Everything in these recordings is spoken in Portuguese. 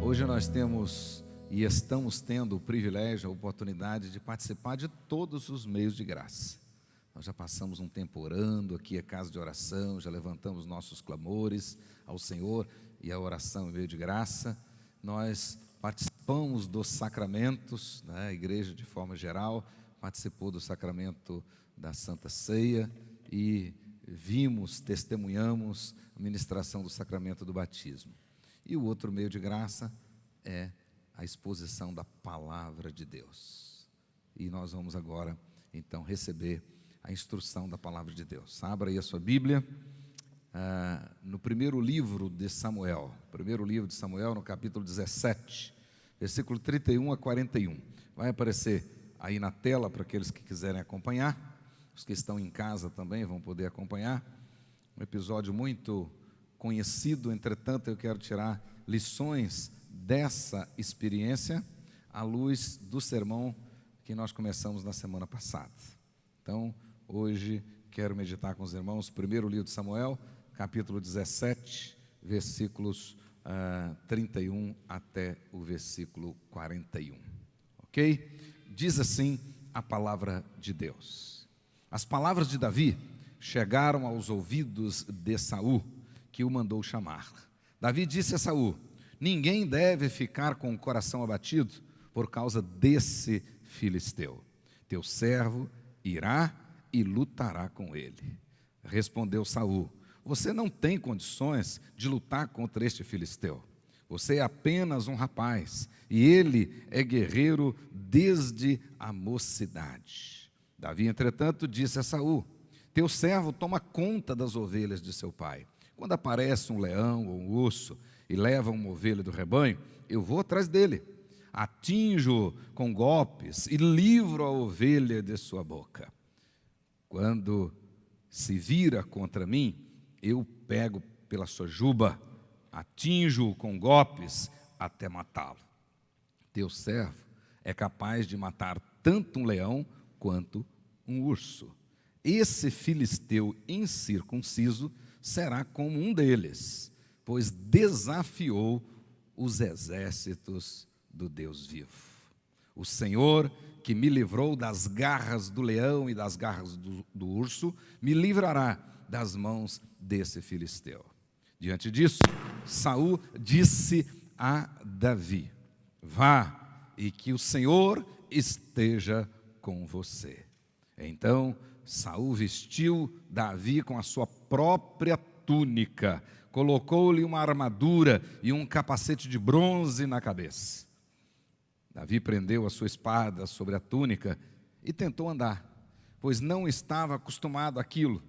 Hoje nós temos e estamos tendo o privilégio, a oportunidade de participar de todos os meios de graça. Nós já passamos um tempo orando, aqui é casa de oração, já levantamos nossos clamores ao Senhor e a oração em meio de graça. Nós participamos dos sacramentos, né? A igreja de forma geral participou do sacramento da Santa Ceia e vimos, testemunhamos a ministração do sacramento do batismo. E o outro meio de graça é a exposição da Palavra de Deus. E nós vamos agora, então, receber a instrução da Palavra de Deus. Abra aí a sua Bíblia, no primeiro livro de Samuel, no capítulo 17, versículo 31 a 41. Vai aparecer aí na tela para aqueles que quiserem acompanhar. Os que estão em casa também vão poder acompanhar. Um episódio muito conhecido, entretanto, eu quero tirar lições dessa experiência à luz do sermão que nós começamos na semana passada. Então, hoje quero meditar com os irmãos, primeiro livro de Samuel, capítulo 17, versículos 31 até o versículo 41. Ok? Diz assim a palavra de Deus. As palavras de Davi chegaram aos ouvidos de Saul, que o mandou chamar. Davi disse a Saul: ninguém deve ficar com o coração abatido por causa desse filisteu. Teu servo irá e lutará com ele. Respondeu Saul: você não tem condições de lutar contra este filisteu. Você é apenas um rapaz, e ele é guerreiro desde a mocidade. Davi, entretanto, disse a Saul: teu servo toma conta das ovelhas de seu pai. Quando aparece um leão ou um urso e leva uma ovelha do rebanho, eu vou atrás dele, atinjo-o com golpes e livro a ovelha de sua boca. Quando se vira contra mim, eu pego pela sua juba, atinjo-o com golpes até matá-lo. Teu servo é capaz de matar tanto um leão quanto um urso. Esse filisteu incircunciso será como um deles, pois desafiou os exércitos do Deus vivo. O Senhor, que me livrou das garras do leão e das garras do urso, me livrará das mãos desse filisteu. Diante disso, Saul disse a Davi: vá, e que o Senhor esteja com você. Então Saul vestiu Davi com a sua própria túnica, colocou-lhe uma armadura e um capacete de bronze na cabeça. Davi prendeu a sua espada sobre a túnica e tentou andar, pois não estava acostumado àquilo.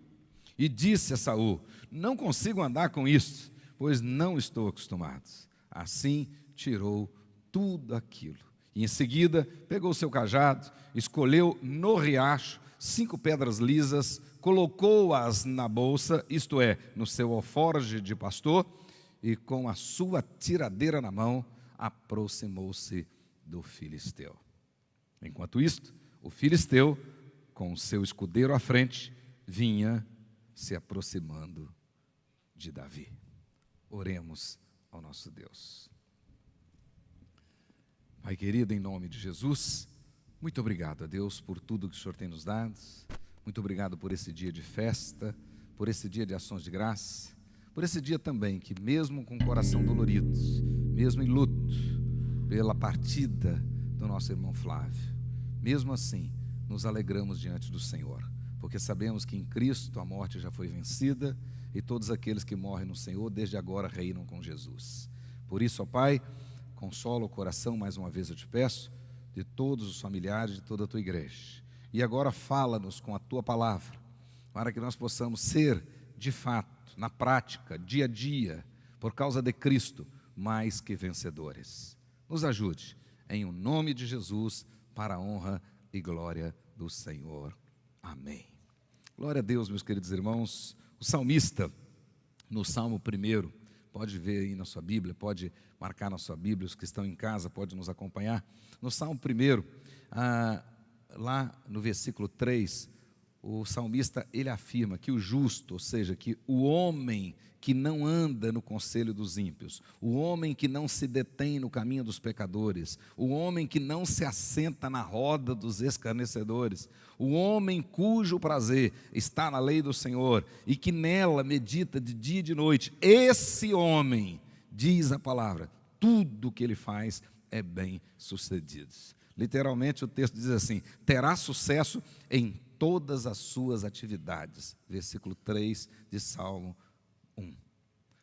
E disse a Saul: não consigo andar com isso, pois não estou acostumado. Assim tirou tudo aquilo. E em seguida pegou seu cajado, escolheu no riacho 5 pedras lisas, colocou-as na bolsa, isto é, no seu alforje de pastor, e com a sua tiradeira na mão, aproximou-se do filisteu. Enquanto isto, o filisteu, com o seu escudeiro à frente, vinha se aproximando de Davi. Oremos ao nosso Deus. Pai querido, em nome de Jesus, muito obrigado a Deus por tudo que o Senhor tem nos dado. Muito obrigado por esse dia de festa, por esse dia de ações de graça, por esse dia também que, mesmo com o coração dolorido, mesmo em luto pela partida do nosso irmão Flávio, mesmo assim nos alegramos diante do Senhor, porque sabemos que em Cristo a morte já foi vencida e todos aqueles que morrem no Senhor desde agora reinam com Jesus. Por isso, ó Pai, consola o coração, mais uma vez eu te peço, de todos os familiares de toda a tua igreja. E agora fala-nos com a tua palavra, para que nós possamos ser, de fato, na prática, dia a dia, por causa de Cristo, mais que vencedores. Nos ajude, em o nome de Jesus, para a honra e glória do Senhor. Amém. Glória a Deus, meus queridos irmãos. O salmista, no Salmo 1, pode ver aí na sua Bíblia, pode marcar na sua Bíblia, os que estão em casa podem nos acompanhar. No Salmo 1, lá no versículo 3, o salmista ele afirma que o justo, ou seja, que o homem que não anda no conselho dos ímpios, o homem que não se detém no caminho dos pecadores, o homem que não se assenta na roda dos escarnecedores, o homem cujo prazer está na lei do Senhor e que nela medita de dia e de noite, esse homem, diz a palavra, tudo o que ele faz é bem sucedido. Literalmente o texto diz assim: terá sucesso em todas as suas atividades. Versículo 3 de Salmo 1.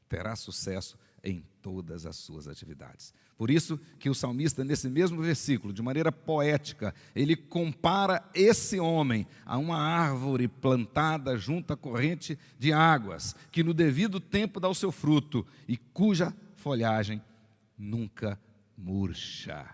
Terá sucesso em todas as suas atividades. Por isso que o salmista, nesse mesmo versículo, de maneira poética, ele compara esse homem a uma árvore plantada junto à corrente de águas, que no devido tempo dá o seu fruto e cuja folhagem nunca murcha.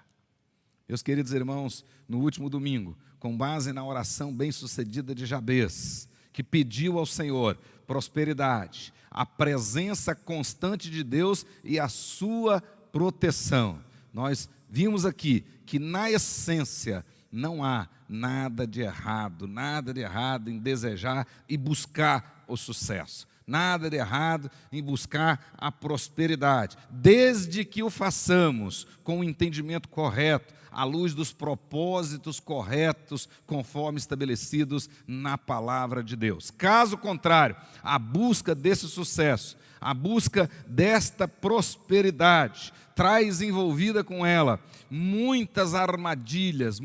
Meus queridos irmãos, no último domingo, com base na oração bem-sucedida de Jabez, que pediu ao Senhor prosperidade, a presença constante de Deus e a sua proteção, nós vimos aqui que na essência não há nada de errado em desejar e buscar o sucesso. Nada de errado em buscar a prosperidade, desde que o façamos com o entendimento correto, à luz dos propósitos corretos, conforme estabelecidos na palavra de Deus. Caso contrário, a busca desse sucesso, a busca desta prosperidade, traz envolvida com ela muitas armadilhas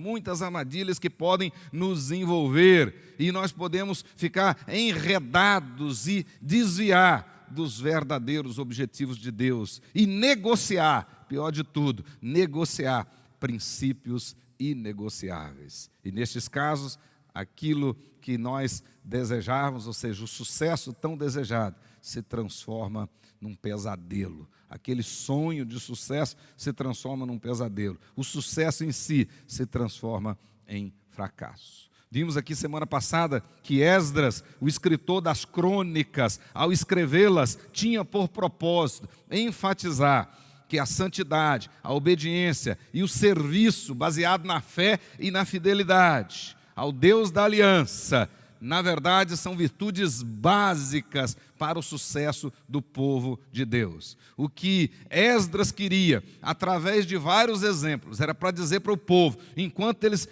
que podem nos envolver e nós podemos ficar enredados e desviar dos verdadeiros objetivos de Deus e negociar, pior de tudo, negociar princípios inegociáveis. E nestes casos, aquilo que nós desejávamos, ou seja, o sucesso tão desejado, se transforma num pesadelo. Aquele sonho de sucesso se transforma num pesadelo. O sucesso em si se transforma em fracasso. Vimos aqui semana passada que Esdras, o escritor das crônicas, ao escrevê-las, tinha por propósito enfatizar que a santidade, a obediência e o serviço baseado na fé e na fidelidade ao Deus da aliança, na verdade, são virtudes básicas para o sucesso do povo de Deus. O que Esdras queria, através de vários exemplos, era para dizer para o povo, enquanto eles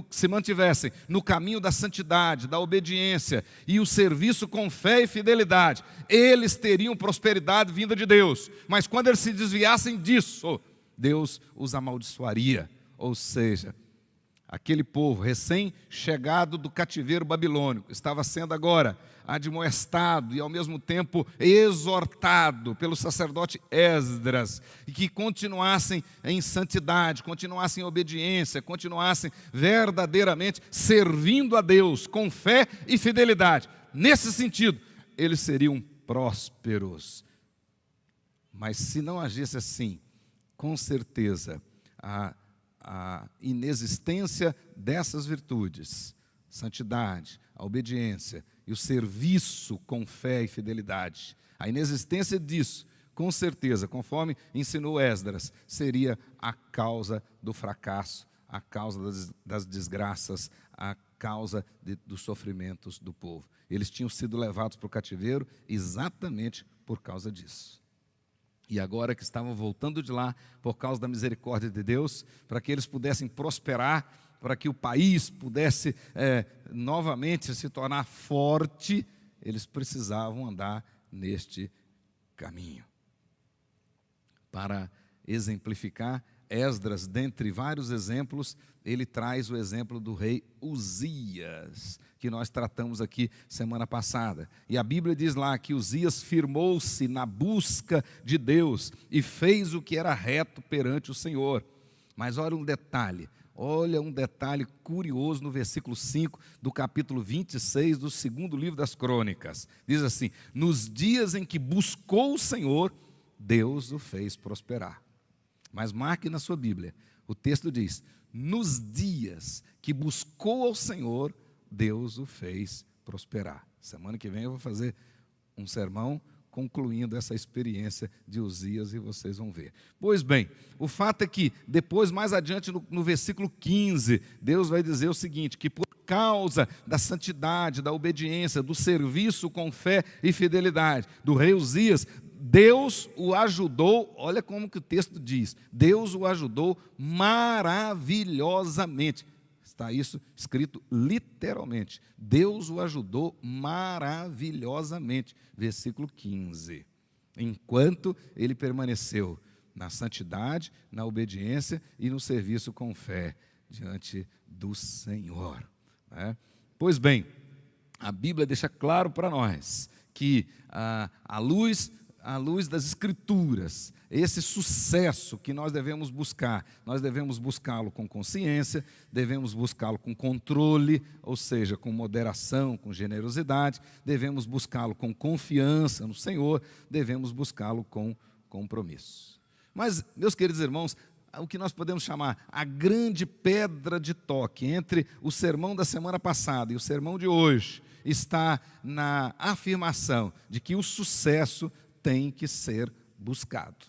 se mantivessem no caminho da santidade, da obediência e o serviço com fé e fidelidade, eles teriam prosperidade vinda de Deus. Mas quando eles se desviassem disso, Deus os amaldiçoaria, ou seja, aquele povo recém-chegado do cativeiro babilônico estava sendo agora admoestado e ao mesmo tempo exortado pelo sacerdote Esdras e que continuassem em santidade, continuassem em obediência, continuassem verdadeiramente servindo a Deus com fé e fidelidade. Nesse sentido, eles seriam prósperos. Mas se não agisse assim, com certeza a inexistência dessas virtudes, santidade, a obediência e o serviço com fé e fidelidade, a inexistência disso, com certeza, conforme ensinou Esdras, seria a causa do fracasso, a causa das desgraças, a causa dos sofrimentos do povo. Eles tinham sido levados para o cativeiro exatamente por causa disso. E agora que estavam voltando de lá, por causa da misericórdia de Deus, para que eles pudessem prosperar, para que o país pudesse novamente se tornar forte, eles precisavam andar neste caminho. Para exemplificar, Esdras, dentre vários exemplos, ele traz o exemplo do rei Uzias, que nós tratamos aqui semana passada. E a Bíblia diz lá que Uzias firmou-se na busca de Deus e fez o que era reto perante o Senhor. Mas olha um detalhe curioso no versículo 5 do capítulo 26 do segundo livro das Crônicas. Diz assim: nos dias em que buscou o Senhor, Deus o fez prosperar. Mas marque na sua Bíblia, o texto diz: nos dias que buscou ao Senhor, Deus o fez prosperar. Semana que vem eu vou fazer um sermão concluindo essa experiência de Uzias e vocês vão ver. Pois bem, o fato é que depois, mais adiante no versículo 15, Deus vai dizer o seguinte, que por causa da santidade, da obediência, do serviço com fé e fidelidade do rei Uzias, Deus o ajudou, olha como que o texto diz, Deus o ajudou maravilhosamente. Está isso escrito literalmente. Deus o ajudou maravilhosamente. Versículo 15. Enquanto ele permaneceu na santidade, na obediência e no serviço com fé diante do Senhor. Pois bem, a Bíblia deixa claro para nós que à luz das Escrituras, esse sucesso que nós devemos buscá-lo com consciência, devemos buscá-lo com controle, ou seja, com moderação, com generosidade, devemos buscá-lo com confiança no Senhor, devemos buscá-lo com compromisso. Mas, meus queridos irmãos, o que nós podemos chamar a grande pedra de toque entre o sermão da semana passada e o sermão de hoje está na afirmação de que o sucesso tem que ser buscado.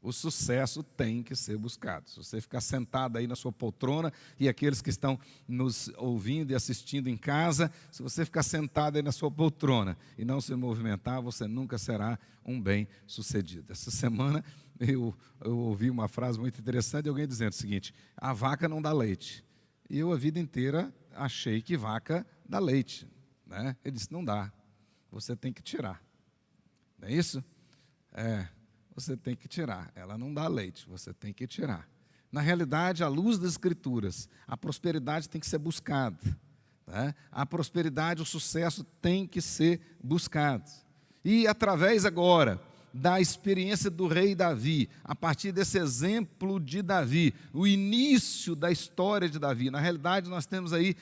O sucesso tem que ser buscado. Se você ficar sentado aí na sua poltrona, e aqueles que estão nos ouvindo e assistindo em casa, se você ficar sentado aí na sua poltrona e não se movimentar, você nunca será um bem-sucedido. Essa semana eu ouvi uma frase muito interessante de alguém dizendo o seguinte: a vaca não dá leite. E eu a vida inteira achei que vaca dá leite, né? Ele disse: não dá, você tem que tirar. Não é isso? Você tem que tirar. Ela não dá leite, você tem que tirar. Na realidade, à luz das Escrituras, a prosperidade tem que ser buscada. Né? A prosperidade, o sucesso tem que ser buscado. E através agora da experiência do rei Davi, a partir desse exemplo de Davi, o início da história de Davi. Na realidade, nós temos aí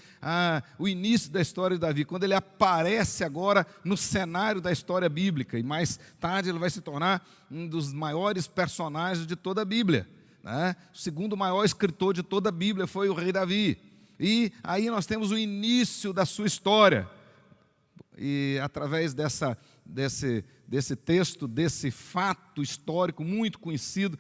o início da história de Davi, quando ele aparece agora no cenário da história bíblica, e mais tarde ele vai se tornar um dos maiores personagens de toda a Bíblia. Né? O segundo maior escritor de toda a Bíblia foi o rei Davi. E aí nós temos o início da sua história. E através desse texto, desse fato histórico muito conhecido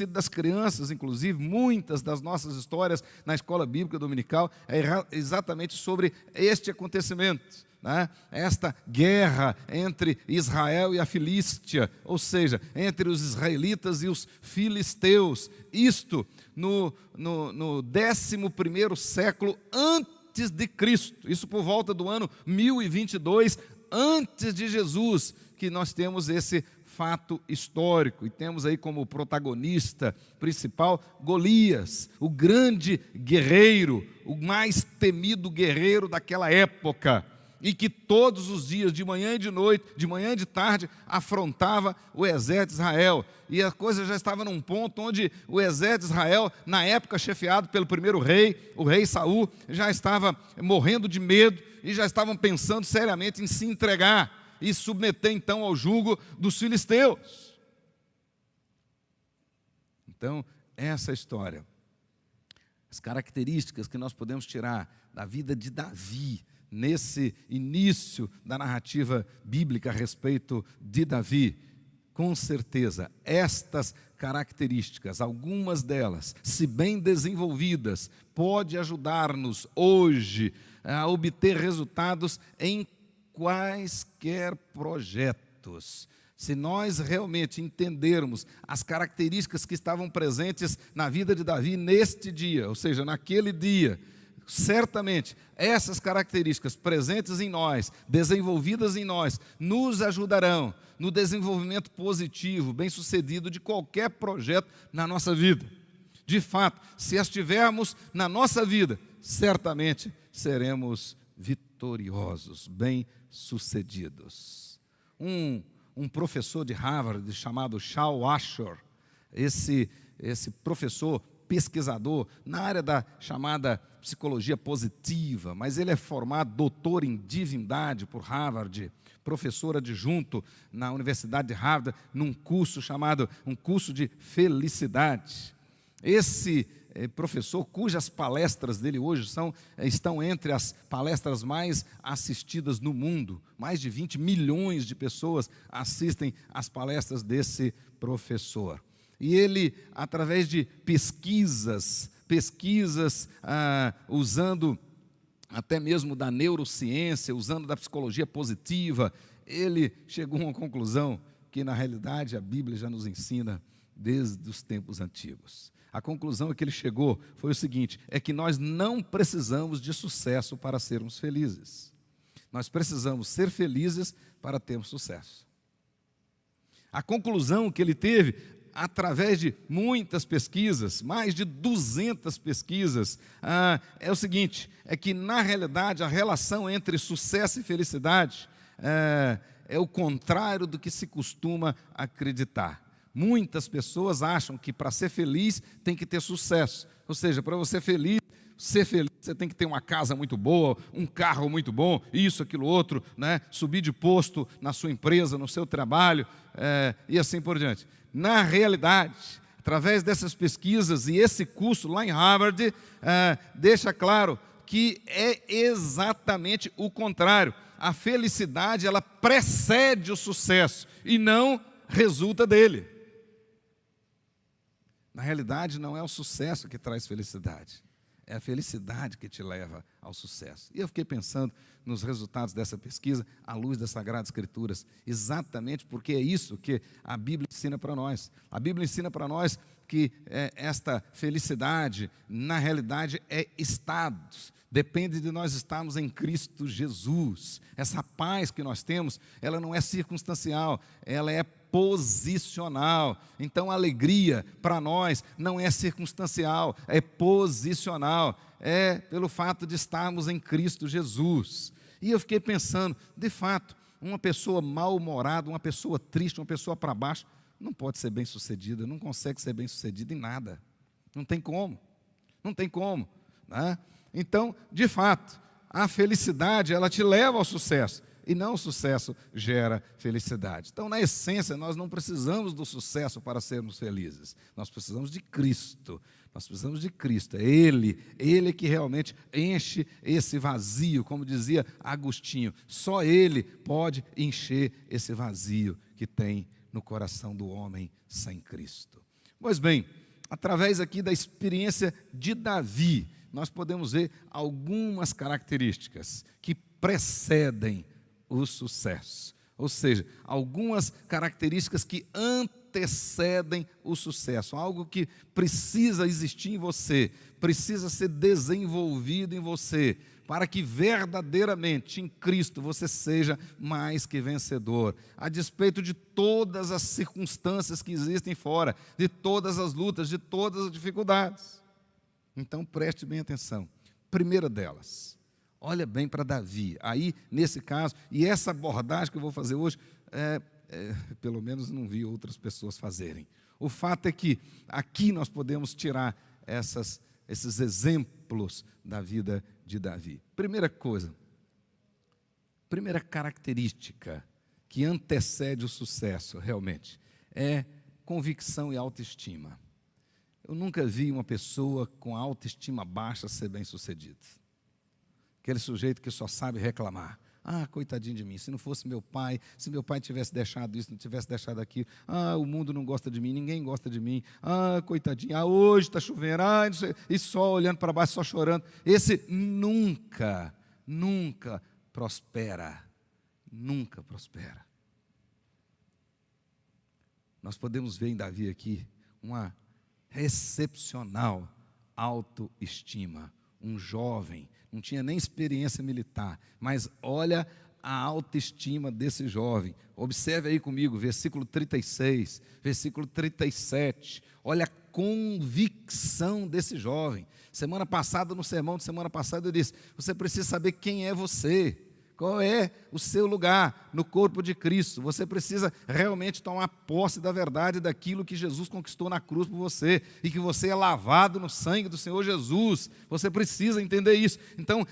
das crianças, inclusive, muitas das nossas histórias na escola bíblica dominical, é exatamente sobre este acontecimento, né? Esta guerra entre Israel e a Filístia, ou seja, entre os israelitas e os filisteus, isto no 11º século antes de Cristo, isso por volta do ano 1022 antes de Jesus, que nós temos esse fato histórico, e temos aí como protagonista principal Golias, o grande guerreiro, o mais temido guerreiro daquela época, e que todos os dias, de manhã e de noite, de manhã e de tarde, afrontava o exército de Israel. E a coisa já estava num ponto onde o exército de Israel, na época chefiado pelo primeiro rei, o rei Saul, já estava morrendo de medo e já estavam pensando seriamente em se entregar e submeter então ao jugo dos filisteus. Então, essa história, as características que nós podemos tirar da vida de Davi, nesse início da narrativa bíblica a respeito de Davi, com certeza, estas características, algumas delas, se bem desenvolvidas, pode ajudar-nos hoje a obter resultados em quaisquer projetos. Se nós realmente entendermos as características que estavam presentes na vida de Davi neste dia, ou seja, naquele dia, certamente essas características presentes em nós, desenvolvidas em nós, nos ajudarão no desenvolvimento positivo, bem-sucedido de qualquer projeto na nossa vida. De fato, se as tivermos na nossa vida, certamente seremos vitoriosos, bem-sucedidos. Um professor de Harvard chamado Shaw Ashore, esse professor pesquisador na área da chamada psicologia positiva, mas ele é formado doutor em divindade por Harvard, professor adjunto na Universidade de Harvard, num curso chamado um curso de felicidade. Esse professor, cujas palestras dele hoje estão entre as palestras mais assistidas no mundo, mais de 20 milhões de pessoas assistem às palestras desse professor. E ele, através de pesquisas usando até mesmo da neurociência, usando da psicologia positiva, ele chegou a uma conclusão que, na realidade, a Bíblia já nos ensina desde os tempos antigos. A conclusão que ele chegou foi o seguinte: é que nós não precisamos de sucesso para sermos felizes. Nós precisamos ser felizes para termos sucesso. A conclusão que ele teve, através de muitas pesquisas, mais de 200 pesquisas, é o seguinte: é que, na realidade, a relação entre sucesso e felicidade é o contrário do que se costuma acreditar. Muitas pessoas acham que para ser feliz tem que ter sucesso. Ou seja, para você ser feliz, você tem que ter uma casa muito boa, um carro muito bom, isso, aquilo, outro, né? Subir de posto na sua empresa, no seu trabalho, e assim por diante. Na realidade, através dessas pesquisas e esse curso lá em Harvard, deixa claro que é exatamente o contrário. A felicidade, ela precede o sucesso e não resulta dele. Na realidade, não é o sucesso que traz felicidade, é a felicidade que te leva ao sucesso. E eu fiquei pensando nos resultados dessa pesquisa, à luz das Sagradas Escrituras, exatamente porque é isso que a Bíblia ensina para nós. A Bíblia ensina para nós que esta felicidade, na realidade, é status. Depende de nós estarmos em Cristo Jesus. Essa paz que nós temos, ela não é circunstancial, ela é posicional. Então a alegria para nós não é circunstancial, é posicional. É pelo fato de estarmos em Cristo Jesus. E eu fiquei pensando, de fato, uma pessoa mal-humorada, uma pessoa triste, uma pessoa para baixo, não pode ser bem-sucedida, não consegue ser bem-sucedida em nada. Não tem como, né? Então, de fato, a felicidade, ela te leva ao sucesso, e não o sucesso gera felicidade. Então, na essência, nós não precisamos do sucesso para sermos felizes. Nós precisamos de Cristo. Nós precisamos de Cristo. É Ele que realmente enche esse vazio, como dizia Agostinho. Só Ele pode encher esse vazio que tem no coração do homem sem Cristo. Pois bem, através aqui da experiência de Davi, nós podemos ver algumas características que precedem o sucesso. Ou seja, algumas características que antecedem o sucesso. Algo que precisa existir em você, precisa ser desenvolvido em você, para que verdadeiramente em Cristo você seja mais que vencedor. A despeito de todas as circunstâncias que existem fora, de todas as lutas, de todas as dificuldades. Então, preste bem atenção. Primeira delas, olha bem para Davi. Aí, nesse caso, e essa abordagem que eu vou fazer hoje, pelo menos não vi outras pessoas fazerem. O fato é que aqui nós podemos tirar esses exemplos da vida de Davi. Primeira coisa, primeira característica que antecede o sucesso, realmente, é convicção e autoestima. Eu nunca vi uma pessoa com autoestima baixa ser bem-sucedida. Aquele sujeito que só sabe reclamar. Ah, coitadinho de mim, se não fosse meu pai, se meu pai tivesse deixado isso, não tivesse deixado aquilo. Ah, o mundo não gosta de mim, ninguém gosta de mim. Ah, coitadinho, hoje está chovendo, não sei, e só olhando para baixo, só chorando. Esse nunca prospera. Nunca prospera. Nós podemos ver em Davi aqui uma excepcional autoestima. Um jovem, não tinha nem experiência militar, mas olha a autoestima desse jovem. Observe aí comigo, versículo 36, versículo 37. Olha a convicção desse jovem. Semana passada, no sermão de semana passada, eu disse: você precisa saber quem é você. Qual é o seu lugar no corpo de Cristo? Você precisa realmente tomar posse da verdade daquilo que Jesus conquistou na cruz por você e que você é lavado no sangue do Senhor Jesus. Você precisa entender isso. Então,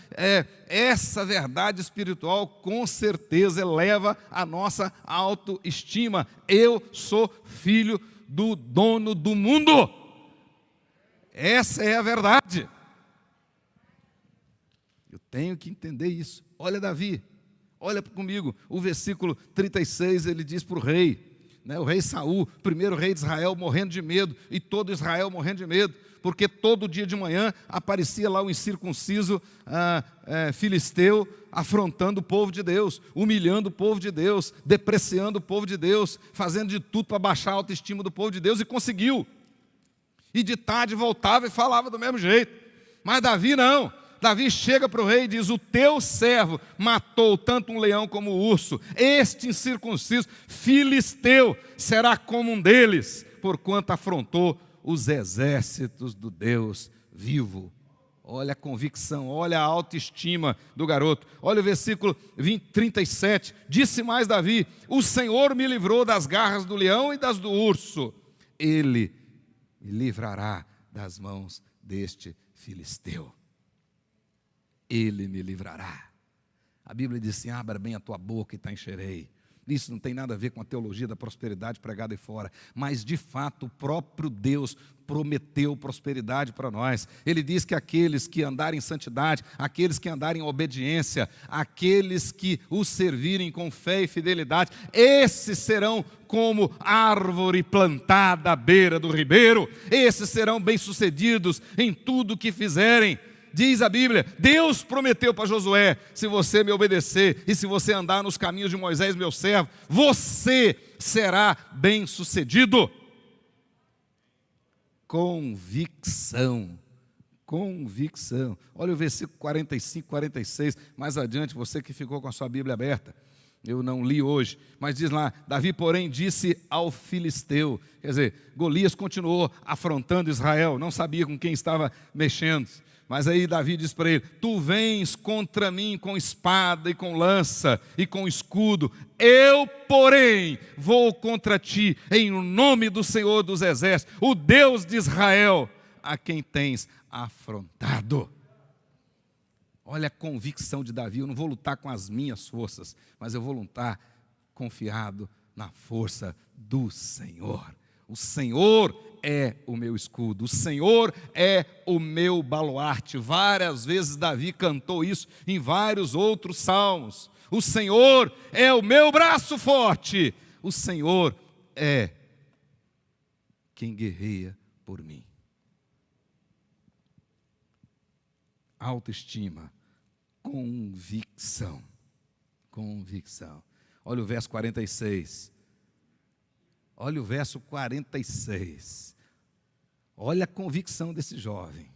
essa verdade espiritual com certeza eleva a nossa autoestima. Eu sou filho do dono do mundo. Essa é a verdade. Eu tenho que entender isso. Olha Davi, olha comigo, o versículo 36, ele diz para o rei: né? O rei Saul, primeiro rei de Israel, morrendo de medo, e todo Israel morrendo de medo, porque todo dia de manhã aparecia lá o incircunciso filisteu, afrontando o povo de Deus, humilhando o povo de Deus, depreciando o povo de Deus, fazendo de tudo para baixar a autoestima do povo de Deus, e conseguiu. E de tarde voltava e falava do mesmo jeito. Mas Davi não. Davi chega para o rei e diz: o teu servo matou tanto um leão como o urso. Este incircunciso filisteu será como um deles, porquanto afrontou os exércitos do Deus vivo. Olha a convicção, olha a autoestima do garoto. Olha o versículo 37. Disse mais Davi: o Senhor me livrou das garras do leão e das do urso. Ele me livrará das mãos deste filisteu. Ele me livrará. A Bíblia diz assim: abra bem a tua boca e te encherei. Isso não tem nada a ver com a teologia da prosperidade pregada aí fora, mas de fato o próprio Deus prometeu prosperidade para nós. Ele diz que aqueles que andarem em santidade, aqueles que andarem em obediência, aqueles que o servirem com fé e fidelidade, esses serão como árvore plantada à beira do ribeiro, esses serão bem-sucedidos em tudo que fizerem. Diz a Bíblia, Deus prometeu para Josué: se você me obedecer e se você andar nos caminhos de Moisés, meu servo, você será bem-sucedido. Convicção, convicção. Olha o versículo 45, 46, mais adiante, você que ficou com a sua Bíblia aberta. Eu não li hoje, mas diz lá: Davi, porém, disse ao filisteu. Quer dizer, Golias continuou afrontando Israel, não sabia com quem estava mexendo. Mas aí Davi diz para ele: tu vens contra mim com espada e com lança e com escudo, eu, porém, vou contra ti em nome do Senhor dos Exércitos, o Deus de Israel, a quem tens afrontado. Olha a convicção de Davi: eu não vou lutar com as minhas forças, mas eu vou lutar confiado na força do Senhor. O Senhor é o meu escudo, o Senhor é o meu baluarte. Várias vezes Davi cantou isso em vários outros salmos. O Senhor é o meu braço forte, o Senhor é quem guerreia por mim. Autoestima, convicção, convicção. Olha o verso 46. Olha o verso 46. Olha a convicção desse jovem.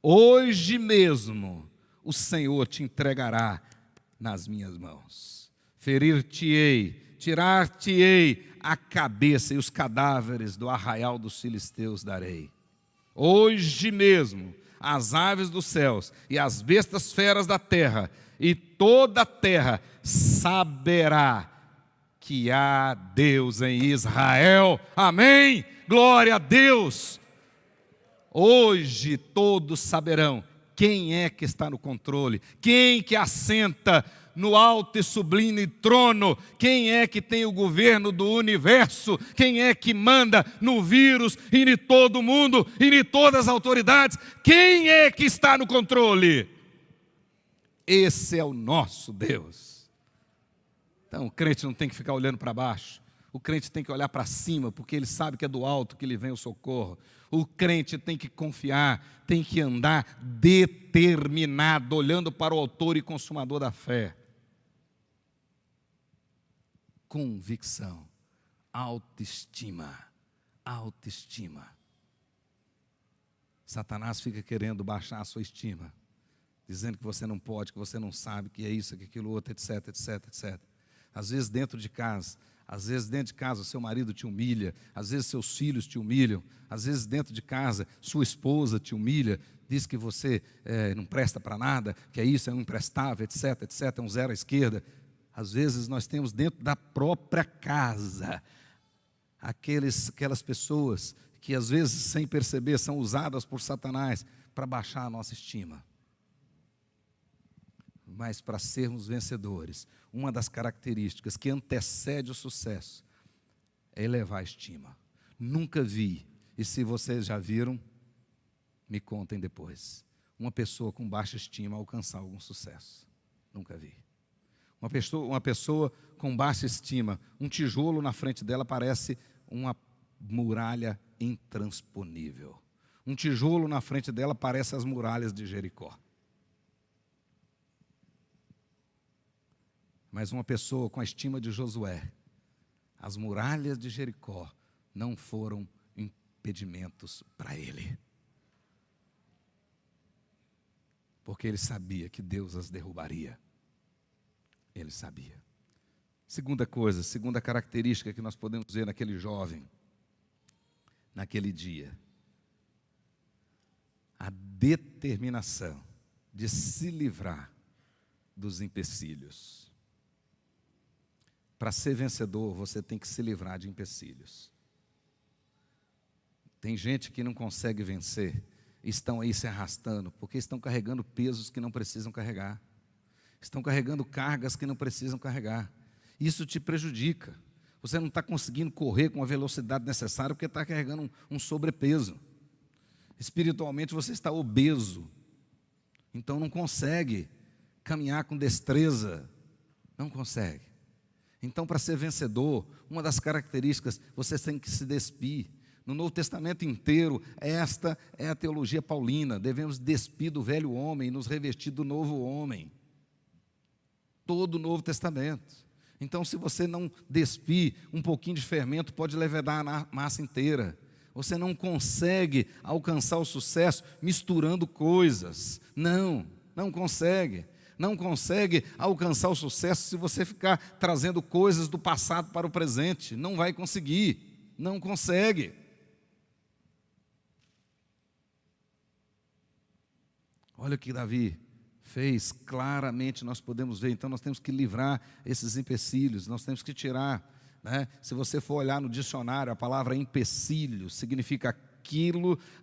Hoje mesmo o Senhor te entregará nas minhas mãos. Ferir-te-ei, tirar-te-ei a cabeça e os cadáveres do arraial dos filisteus darei. Hoje mesmo as aves dos céus e as bestas feras da terra e toda a terra saberá que há Deus em Israel. Amém? Glória a Deus. Hoje todos saberão quem é que está no controle, quem que assenta no alto e sublime trono, quem é que tem o governo do universo, quem é que manda no vírus e em todo o mundo e em todas as autoridades, quem é que está no controle? Esse é o nosso Deus. Então o crente não tem que ficar olhando para baixo, o crente tem que olhar para cima, porque ele sabe que é do alto que lhe vem o socorro. O crente tem que confiar, tem que andar determinado, olhando para o autor e consumador da fé. Convicção, autoestima, autoestima. Satanás fica querendo baixar a sua estima, dizendo que você não pode, que você não sabe, que é isso, que aquilo outro, etc, etc, etc. Às vezes dentro de casa seu marido te humilha, às vezes seus filhos te humilham, às vezes dentro de casa sua esposa te humilha, diz que você não presta para nada, que é isso, é um imprestável, etc, etc, é um zero à esquerda. Às vezes nós temos dentro da própria casa aquelas pessoas que às vezes sem perceber são usadas por Satanás para baixar a nossa estima. Mas para sermos vencedores, uma das características que antecede o sucesso é elevar a estima. Nunca vi, e se vocês já viram, me contem depois, uma pessoa com baixa estima alcançar algum sucesso. Nunca vi. Uma pessoa com baixa estima, um tijolo na frente dela parece uma muralha intransponível. Um tijolo na frente dela parece as muralhas de Jericó. Mas uma pessoa com a estima de Josué, as muralhas de Jericó não foram impedimentos para ele. Porque ele sabia que Deus as derrubaria. Ele sabia. Segunda coisa, segunda característica que nós podemos ver naquele jovem, naquele dia. A determinação de se livrar dos empecilhos. Para ser vencedor, você tem que se livrar de empecilhos. Tem gente que não consegue vencer, estão aí se arrastando, porque estão carregando pesos que não precisam carregar. Estão carregando cargas que não precisam carregar. Isso te prejudica. Você não está conseguindo correr com a velocidade necessária porque está carregando um sobrepeso. Espiritualmente você está obeso. Então não consegue caminhar com destreza. Não consegue. Então, para ser vencedor, uma das características, você tem que se despir. No Novo Testamento inteiro, esta é a teologia paulina. Devemos despir do velho homem e nos revestir do novo homem. Todo o Novo Testamento. Então, se você não despir, um pouquinho de fermento pode levedar a massa inteira. Você não consegue alcançar o sucesso misturando coisas. Não consegue. Não consegue alcançar o sucesso se você ficar trazendo coisas do passado para o presente. Não vai conseguir. Não consegue. Olha o que Davi fez, claramente nós podemos ver. Então nós temos que livrar esses empecilhos, nós temos que tirar, né? Se você for olhar no dicionário, a palavra empecilho significa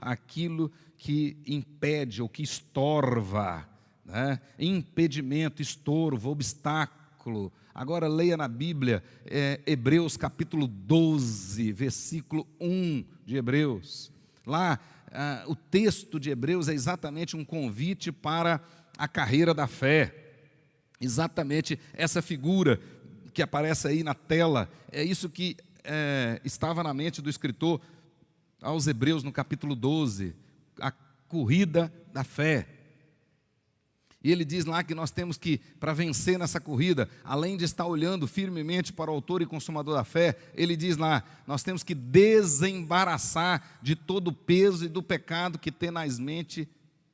aquilo que impede ou que estorva, né? Impedimento, estorvo, obstáculo. Agora leia na Bíblia, Hebreus capítulo 12, versículo 1 de Hebreus. Lá, o texto de Hebreus é exatamente um convite para a carreira da fé. Exatamente essa figura que aparece aí na tela, é isso que estava na mente do escritor aos Hebreus no capítulo 12, a corrida da fé. E ele diz lá que nós temos que, para vencer nessa corrida, além de estar olhando firmemente para o autor e consumador da fé, ele diz lá, nós temos que desembaraçar de todo o peso e do pecado que tenazmente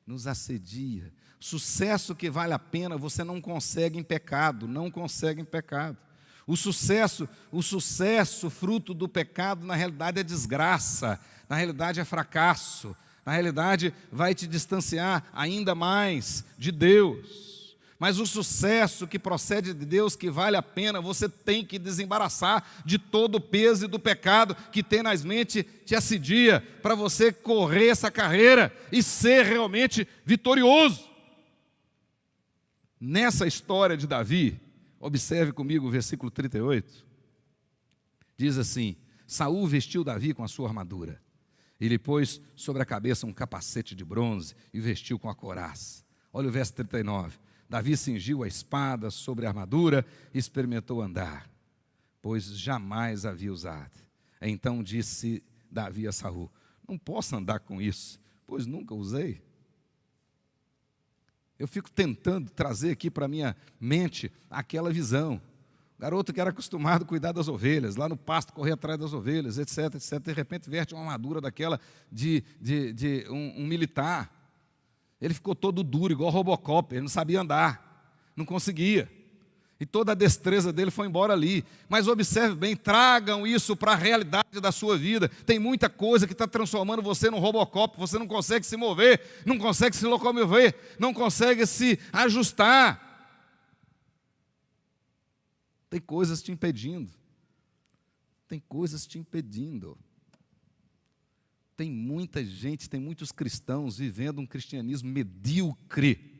nos assedia. Sucesso que vale a pena, você não consegue em pecado, não consegue em pecado. O sucesso fruto do pecado, na realidade é desgraça, na realidade é fracasso. Na realidade, vai te distanciar ainda mais de Deus. Mas o sucesso que procede de Deus, que vale a pena, você tem que desembaraçar de todo o peso e do pecado que tenazmente te assedia, para você correr essa carreira e ser realmente vitorioso. Nessa história de Davi, observe comigo o versículo 38. Diz assim: Saul vestiu Davi com a sua armadura. Ele pôs sobre a cabeça um capacete de bronze e vestiu com a couraça. Olha o verso 39. Davi cingiu a espada sobre a armadura e experimentou andar, pois jamais havia usado. Então disse Davi a Saul: não posso andar com isso, pois nunca usei. Eu fico tentando trazer aqui para a minha mente aquela visão. Garoto que era acostumado a cuidar das ovelhas, lá no pasto, correr atrás das ovelhas, etc, etc. De repente veste uma armadura daquela de um militar. Ele ficou todo duro, igual Robocop, ele não sabia andar, não conseguia. E toda a destreza dele foi embora ali. Mas observe bem, tragam isso para a realidade da sua vida. Tem muita coisa que está transformando você num Robocop, você não consegue se mover, não consegue se locomover, não consegue se ajustar. Tem coisas te impedindo. Tem coisas te impedindo. Tem muita gente, tem muitos cristãos vivendo um cristianismo medíocre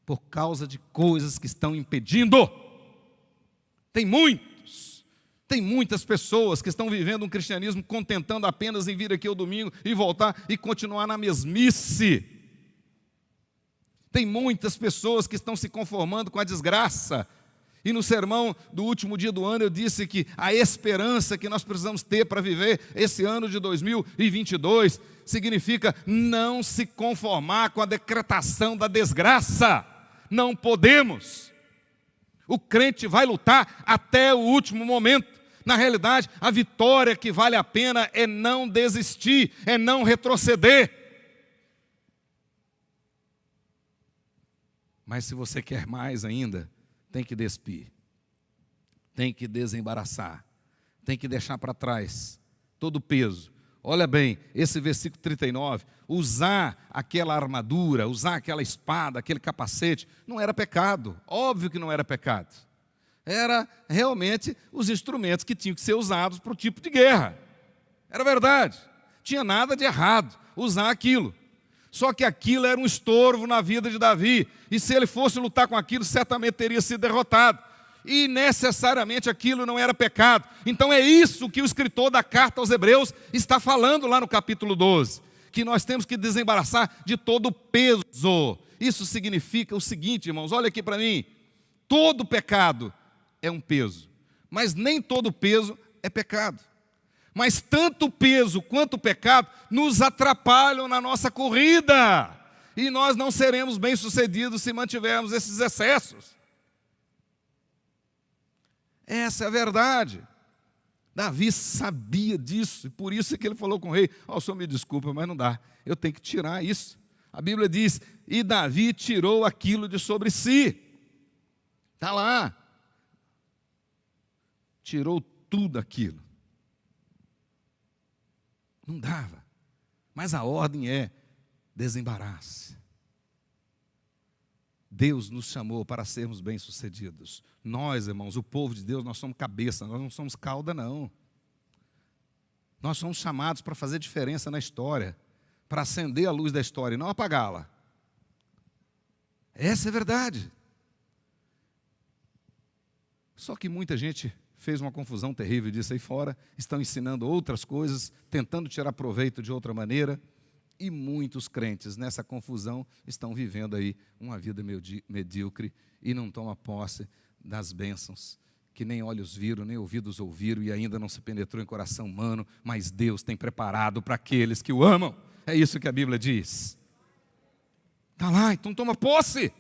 por causa de coisas que estão impedindo. Tem muitas pessoas que estão vivendo um cristianismo contentando apenas em vir aqui ao domingo e voltar e continuar na mesmice. Tem muitas pessoas que estão se conformando com a desgraça. E no sermão do último dia do ano eu disse que a esperança que nós precisamos ter para viver esse ano de 2022 significa não se conformar com a decretação da desgraça. Não podemos. O crente vai lutar até o último momento. Na realidade, a vitória que vale a pena é não desistir, é não retroceder. Mas se você quer mais ainda, tem que despir, tem que desembaraçar, tem que deixar para trás todo o peso. Olha bem, esse versículo 39, usar aquela armadura, usar aquela espada, aquele capacete, não era pecado, óbvio que não era pecado. Era realmente os instrumentos que tinham que ser usados para o tipo de guerra. Era verdade, tinha nada de errado usar aquilo. Só que aquilo era um estorvo na vida de Davi. E se ele fosse lutar com aquilo, certamente teria sido derrotado. E necessariamente aquilo não era pecado. Então é isso que o escritor da carta aos Hebreus está falando lá no capítulo 12. Que nós temos que desembaraçar de todo o peso. Isso significa o seguinte, irmãos, olha aqui para mim. Todo pecado é um peso. Mas nem todo peso é pecado. Mas tanto o peso quanto o pecado nos atrapalham na nossa corrida. E nós não seremos bem-sucedidos se mantivermos esses excessos. Essa é a verdade. Davi sabia disso, e por isso é que ele falou com o rei, o senhor me desculpa, mas não dá, eu tenho que tirar isso. A Bíblia diz, e Davi tirou aquilo de sobre si. Está lá. Tirou tudo aquilo. Não dava. Mas a ordem é desembarace. Deus nos chamou para sermos bem-sucedidos. Nós, irmãos, o povo de Deus, nós somos cabeça, nós não somos cauda, não. Nós somos chamados para fazer diferença na história, para acender a luz da história e não apagá-la. Essa é a verdade. Só que muita gente fez uma confusão terrível disso aí fora, estão ensinando outras coisas, tentando tirar proveito de outra maneira, e muitos crentes nessa confusão estão vivendo aí uma vida medíocre e não tomam posse das bênçãos, que nem olhos viram, nem ouvidos ouviram e ainda não se penetrou em coração humano, mas Deus tem preparado para aqueles que o amam. É isso que a Bíblia diz. Está lá, então toma posse.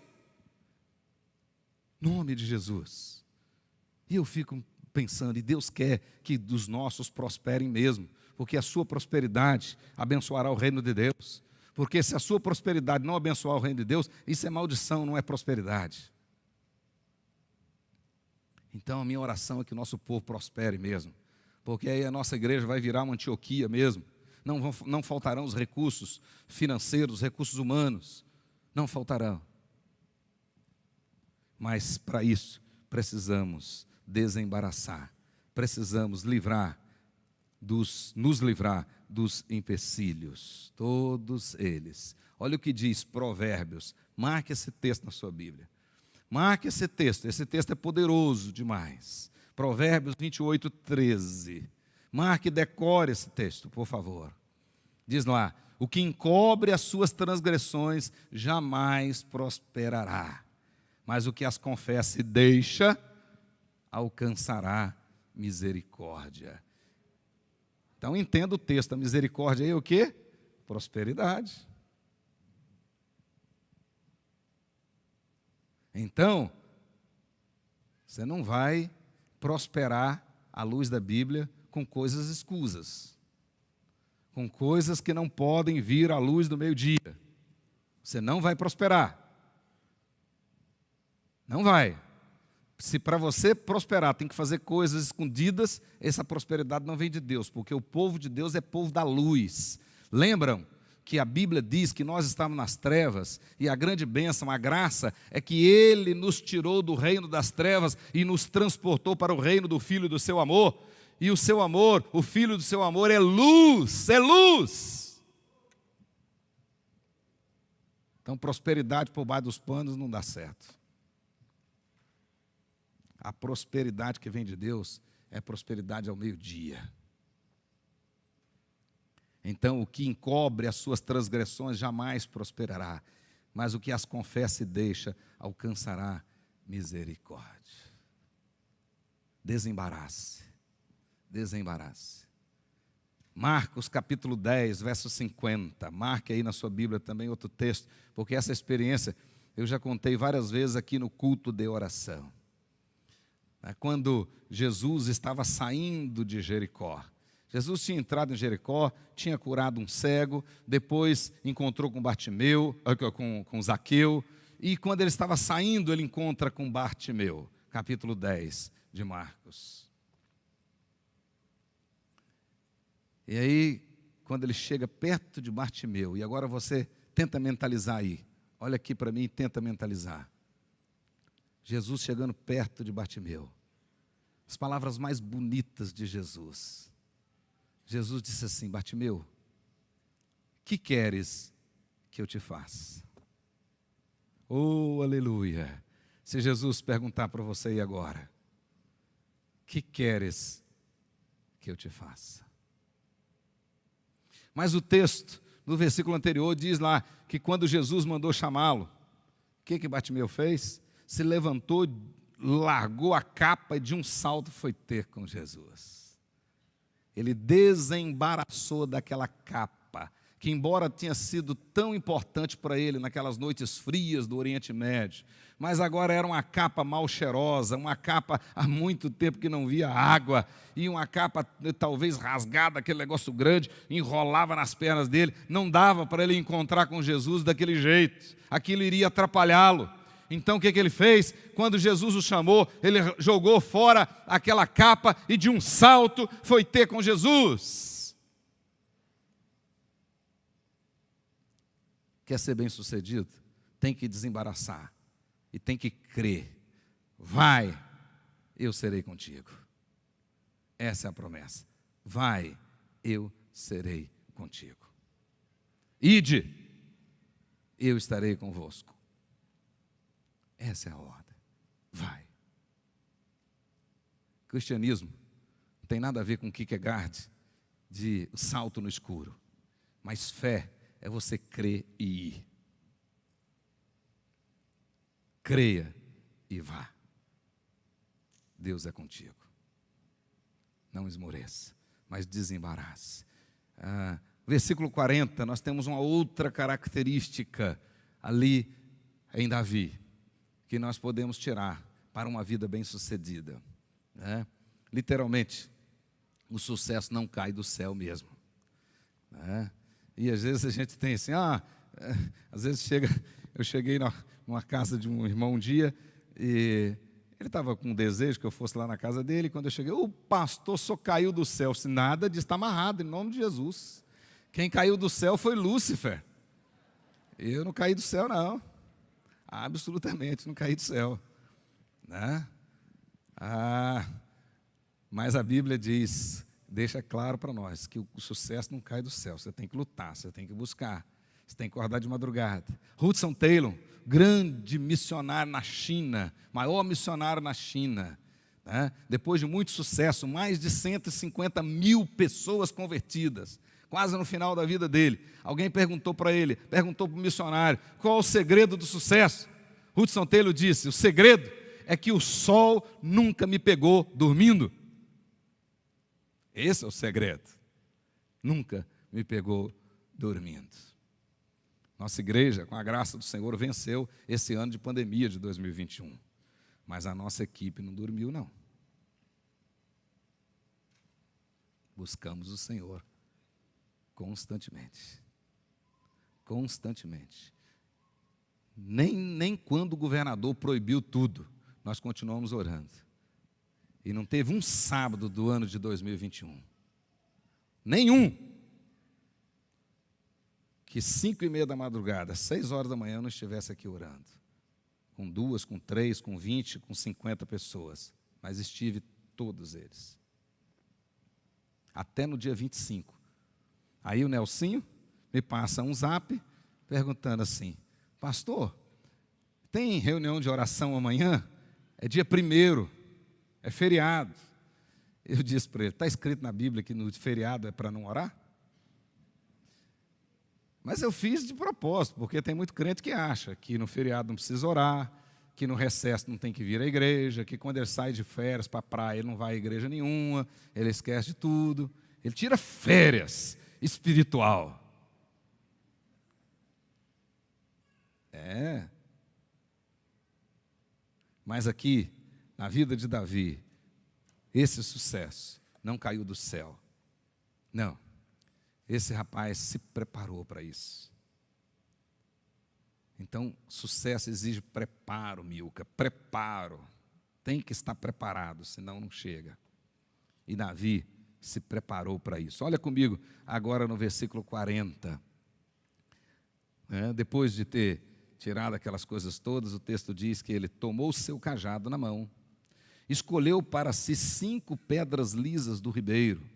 Em nome de Jesus. E eu fico pensando, e Deus quer que dos nossos prosperem mesmo, porque a sua prosperidade abençoará o reino de Deus. Porque se a sua prosperidade não abençoar o reino de Deus, isso é maldição, não é prosperidade. Então a minha oração é que o nosso povo prospere mesmo, porque aí a nossa igreja vai virar uma Antioquia mesmo. Não faltarão os recursos financeiros, os recursos humanos, não faltarão. Mas para isso precisamos desembaraçar, precisamos nos livrar dos empecilhos, todos eles. Olha o que diz Provérbios, marque esse texto na sua Bíblia, marque esse texto é poderoso demais, Provérbios 28, 13, marque e decore esse texto, por favor. Diz lá, o que encobre as suas transgressões jamais prosperará, mas o que as confessa e deixa, alcançará misericórdia. Então entenda o texto, a misericórdia aí é o quê? Prosperidade. Então, você não vai prosperar à luz da Bíblia com coisas escusas, com coisas que não podem vir à luz do meio-dia. Você não vai prosperar. Não vai. Se para você prosperar tem que fazer coisas escondidas, essa prosperidade não vem de Deus, porque o povo de Deus é povo da luz. Lembram que a Bíblia diz que nós estamos nas trevas, e a grande bênção, a graça, é que Ele nos tirou do reino das trevas e nos transportou para o reino do Filho do seu amor, e o seu amor, o Filho do seu amor é luz, é luz. Então prosperidade por baixo dos panos não dá certo. A prosperidade que vem de Deus é prosperidade ao meio-dia. Então, o que encobre as suas transgressões jamais prosperará, mas o que as confessa e deixa alcançará misericórdia. Desembarace, desembarace. Marcos capítulo 10, verso 50, marque aí na sua Bíblia também outro texto, porque essa experiência eu já contei várias vezes aqui no culto de oração. Quando Jesus estava saindo de Jericó, Jesus tinha entrado em Jericó, tinha curado um cego, depois encontrou com Bartimeu, com Zaqueu, e quando ele estava saindo, ele encontra com Bartimeu, capítulo 10 de Marcos. E aí, quando ele chega perto de Bartimeu, e agora você tenta mentalizar aí, olha aqui para mim e tenta mentalizar. Jesus chegando perto de Bartimeu, as palavras mais bonitas de Jesus. Jesus disse assim: Bartimeu, que queres que eu te faça? Oh, aleluia! Se Jesus perguntar para você aí agora, que queres que eu te faça? Mas o texto, no versículo anterior, diz lá que quando Jesus mandou chamá-lo, o que Bartimeu fez? Se levantou, largou a capa e de um salto foi ter com Jesus. Ele desembaraçou daquela capa, que embora tenha sido tão importante para ele naquelas noites frias do Oriente Médio, mas agora era uma capa mal cheirosa, uma capa há muito tempo que não via água, e uma capa talvez rasgada, aquele negócio grande, enrolava nas pernas dele, não dava para ele encontrar com Jesus daquele jeito, aquilo iria atrapalhá-lo. Então o que ele fez? Quando Jesus o chamou, ele jogou fora aquela capa e de um salto foi ter com Jesus. Quer ser bem-sucedido? Tem que desembaraçar e tem que crer. Vai, eu serei contigo. Essa é a promessa. Vai, eu serei contigo. Ide, eu estarei convosco. Essa é a ordem. Vai. Cristianismo não tem nada a ver com Kierkegaard de salto no escuro. Mas fé é você crer e ir. Creia e vá. Deus é contigo. Não esmoreça, mas desembarace. Versículo 40, nós temos uma outra característica ali em Davi, que nós podemos tirar para uma vida bem-sucedida. Literalmente, o sucesso não cai do céu mesmo. E às vezes a gente tem assim, às vezes eu cheguei numa casa de um irmão um dia, e ele estava com um desejo que eu fosse lá na casa dele, e quando eu cheguei, o pastor só caiu do céu. Se nada disso, está amarrado, em nome de Jesus. Quem caiu do céu foi Lúcifer. Eu não caí do céu, não. Absolutamente, não caí do céu. Mas a Bíblia diz, deixa claro para nós, que o sucesso não cai do céu. Você tem que lutar, você tem que buscar, você tem que acordar de madrugada. Hudson Taylor, grande missionário na China, maior missionário na China, depois de muito sucesso, mais de 150 mil pessoas convertidas, quase no final da vida dele. Alguém perguntou para ele, perguntou para o missionário, qual é o segredo do sucesso? Hudson Taylor disse, o segredo é que o sol nunca me pegou dormindo. Esse é o segredo. Nunca me pegou dormindo. Nossa igreja, com a graça do Senhor, venceu esse ano de pandemia de 2021. Mas a nossa equipe não dormiu, não. Buscamos o Senhor constantemente. Constantemente. Nem quando o governador proibiu tudo, nós continuamos orando. E não teve um sábado do ano de 2021. Nenhum. Que 5:30 da madrugada, 6 horas da manhã, eu não estivesse aqui orando. Com 2, com 3, com 20, com 50 pessoas. Mas estive todos eles. Até no dia 25. Aí o Nelsinho me passa um zap, perguntando assim, pastor, tem reunião de oração amanhã? É dia 1º, é feriado. Eu disse para ele, está escrito na Bíblia que no feriado é para não orar? Mas eu fiz de propósito, porque tem muito crente que acha que no feriado não precisa orar, que no recesso não tem que vir à igreja, que quando ele sai de férias para a praia ele não vai à igreja nenhuma, ele esquece de tudo. Ele tira férias espiritual. Mas aqui, na vida de Davi, esse sucesso não caiu do céu. Não. Esse rapaz se preparou para isso. Então, sucesso exige preparo, Milca. Preparo. Tem que estar preparado, senão não chega. E Davi se preparou para isso. Olha comigo agora no versículo 40. Depois de ter tirado aquelas coisas todas, o texto diz que ele tomou o seu cajado na mão, escolheu para si 5 pedras lisas do ribeiro,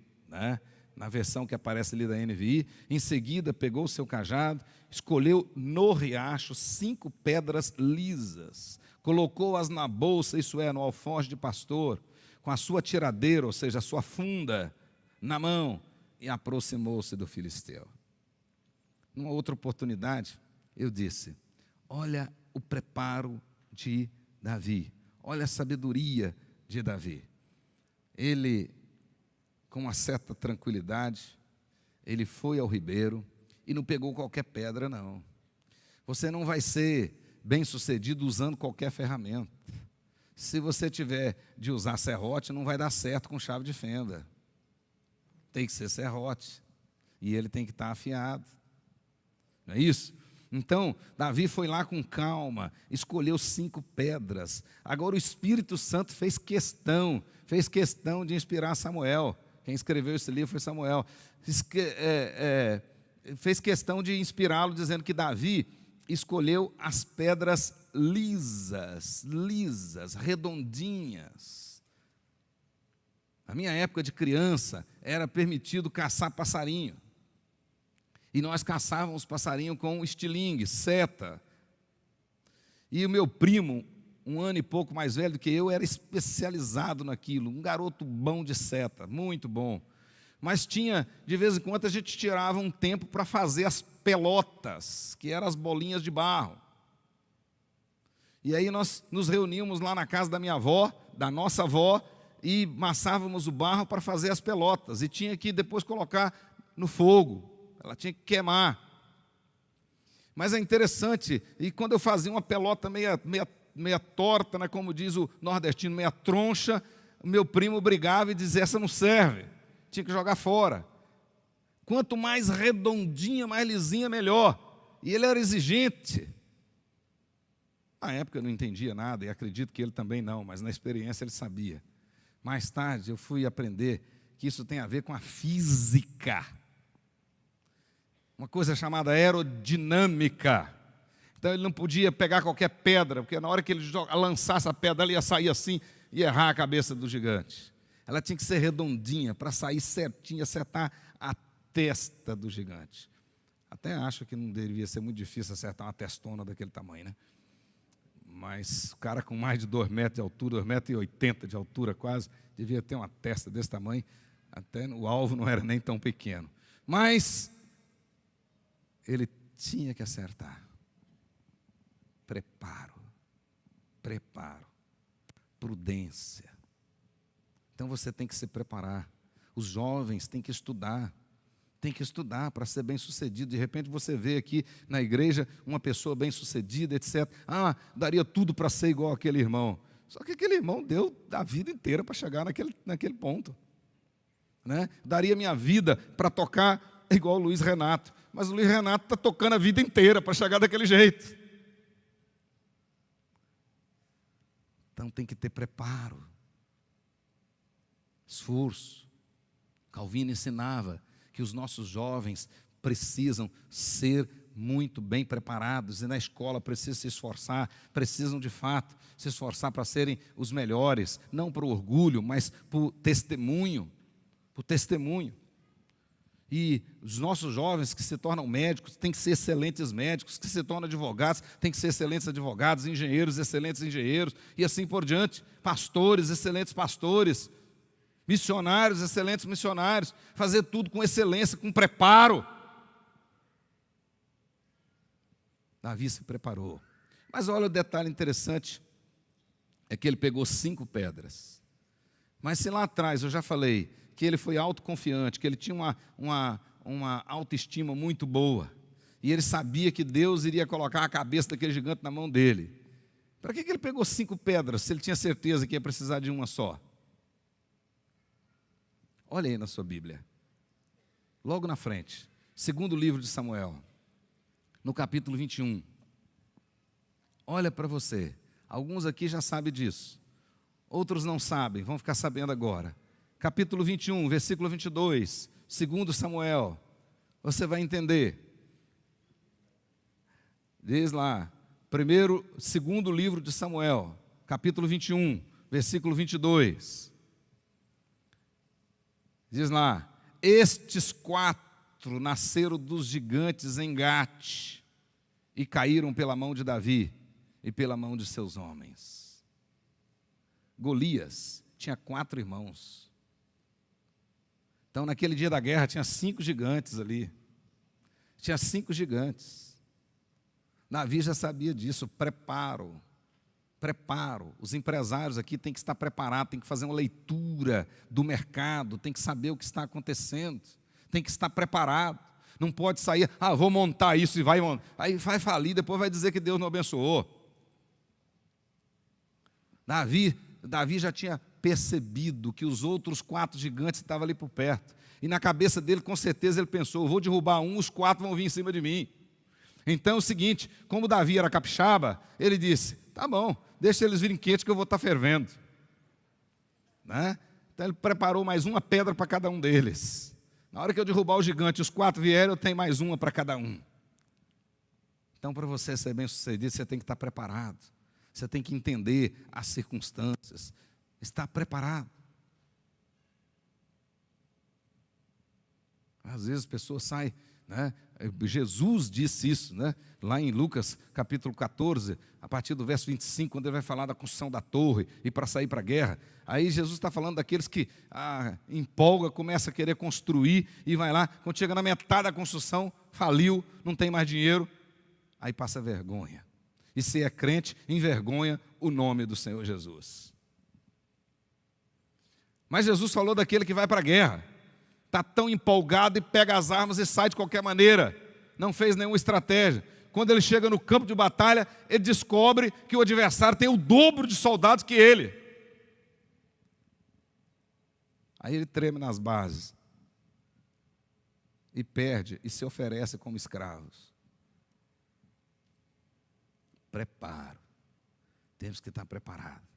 na versão que aparece ali da NVI, em seguida pegou o seu cajado, escolheu no riacho 5 pedras lisas, colocou-as na bolsa, isso é, no alforje de pastor, com a sua tiradeira, ou seja, a sua funda, na mão, e aproximou-se do filisteu. Numa outra oportunidade, eu disse, olha o preparo de Davi, olha a sabedoria de Davi. Ele, com uma certa tranquilidade, ele foi ao ribeiro e não pegou qualquer pedra, não. Você não vai ser bem-sucedido usando qualquer ferramenta. Se você tiver de usar serrote, não vai dar certo com chave de fenda. Tem que ser serrote. E ele tem que estar afiado. Não é isso? Então, Davi foi lá com calma, escolheu 5 pedras. Agora o Espírito Santo fez questão de inspirar Samuel. Quem escreveu esse livro foi Samuel. Fez questão de inspirá-lo, dizendo que Davi escolheu as pedras lisas, redondinhas. Na minha época de criança, era permitido caçar passarinho. E nós caçávamos passarinho com estilingue, seta. E o meu primo, 1 ano e pouco mais velho do que eu, era especializado naquilo. Um garoto bom de seta, muito bom. Mas tinha, de vez em quando, a gente tirava um tempo para fazer as pelotas, que eram as bolinhas de barro. E aí nós nos reuníamos lá na casa da minha avó, da nossa avó, e amassávamos o barro para fazer as pelotas. E tinha que depois colocar no fogo. Ela tinha que queimar. Mas é interessante, e quando eu fazia uma pelota meia torta, como diz o nordestino, meia troncha, o meu primo brigava e dizia, essa não serve, tinha que jogar fora. Quanto mais redondinha, mais lisinha, melhor. E ele era exigente. Na época eu não entendia nada, e acredito que ele também não, mas na experiência ele sabia. Mais tarde eu fui aprender que isso tem a ver com a física. Uma coisa chamada aerodinâmica. Então ele não podia pegar qualquer pedra, porque na hora que ele lançasse a pedra, ele ia sair assim e errar a cabeça do gigante. Ela tinha que ser redondinha, para sair certinha, acertar a testa do gigante. Até acho que não deveria ser muito difícil acertar uma testona daquele tamanho, né? Mas o cara com mais de 2 metros de altura, 2,80 metros de altura quase, devia ter uma testa desse tamanho, até o alvo não era nem tão pequeno. Mas ele tinha que acertar. Preparo, prudência. Então você tem que se preparar. Os jovens têm que estudar. Tem que estudar para ser bem-sucedido. De repente você vê aqui na igreja uma pessoa bem-sucedida, etc. Daria tudo para ser igual aquele irmão. Só que aquele irmão deu a vida inteira para chegar naquele ponto. Daria minha vida para tocar igual o Luiz Renato. Mas o Luiz Renato está tocando a vida inteira para chegar daquele jeito. Então tem que ter preparo, esforço. Calvino ensinava que os nossos jovens precisam ser muito bem preparados, e na escola precisam se esforçar, precisam de fato se esforçar para serem os melhores, não por orgulho, mas por testemunho, E os nossos jovens que se tornam médicos têm que ser excelentes médicos, que se tornam advogados têm que ser excelentes advogados, engenheiros, excelentes engenheiros, e assim por diante, pastores, excelentes pastores, missionários, excelentes missionários, fazer tudo com excelência, com preparo. Davi se preparou. Mas olha o detalhe interessante, é que ele pegou 5 pedras. Mas se lá atrás eu já falei que ele foi autoconfiante, que ele tinha uma autoestima muito boa, e ele sabia que Deus iria colocar a cabeça daquele gigante na mão dele, para que ele pegou 5 pedras, se ele tinha certeza que ia precisar de uma só? Olha aí na sua Bíblia, logo na frente, segundo livro de Samuel, no capítulo 21. Olha para você, alguns aqui já sabem disso, outros não sabem, vão ficar sabendo agora. Capítulo 21, versículo 22, segundo Samuel, você vai entender. Diz lá, segundo livro de Samuel, capítulo 21, versículo 22. Diz lá, estes 4 nasceram dos gigantes em Gate e caíram pela mão de Davi e pela mão de seus homens. Golias tinha 4 irmãos. Então, naquele dia da guerra, tinha 5 gigantes ali. Tinha 5 gigantes. Davi já sabia disso, preparo. Os empresários aqui têm que estar preparados, têm que fazer uma leitura do mercado, têm que saber o que está acontecendo, têm que estar preparado. Não pode sair, vou montar isso e vai montar. Aí vai falir, depois vai dizer que Deus não abençoou. Davi já tinha percebido que os outros 4 gigantes estavam ali por perto. E na cabeça dele, com certeza, ele pensou, vou derrubar um, os 4 vão vir em cima de mim. Então é o seguinte, como Davi era capixaba, ele disse, tá bom, deixa eles virem quentes que eu vou estar fervendo. Né? Então ele preparou mais uma pedra para cada um deles. Na hora que eu derrubar o gigante, os 4 vierem, eu tenho mais uma para cada um. Então, para você ser bem sucedido, você tem que estar preparado. Você tem que entender as circunstâncias. Estar preparado. Às vezes as pessoas saem, né? Jesus disse isso, né? Lá em Lucas capítulo 14, a partir do verso 25, quando ele vai falar da construção da torre e para sair para a guerra. Aí Jesus está falando daqueles que empolga, começa a querer construir e vai lá, quando chega na metade da construção, faliu, não tem mais dinheiro, aí passa vergonha. E se é crente, envergonha o nome do Senhor Jesus. Mas Jesus falou daquele que vai para a guerra. Está tão empolgado e pega as armas e sai de qualquer maneira. Não fez nenhuma estratégia. Quando ele chega no campo de batalha, ele descobre que o adversário tem o dobro de soldados que ele. Aí ele treme nas bases. E perde e se oferece como escravos. Preparo. Temos que estar preparados.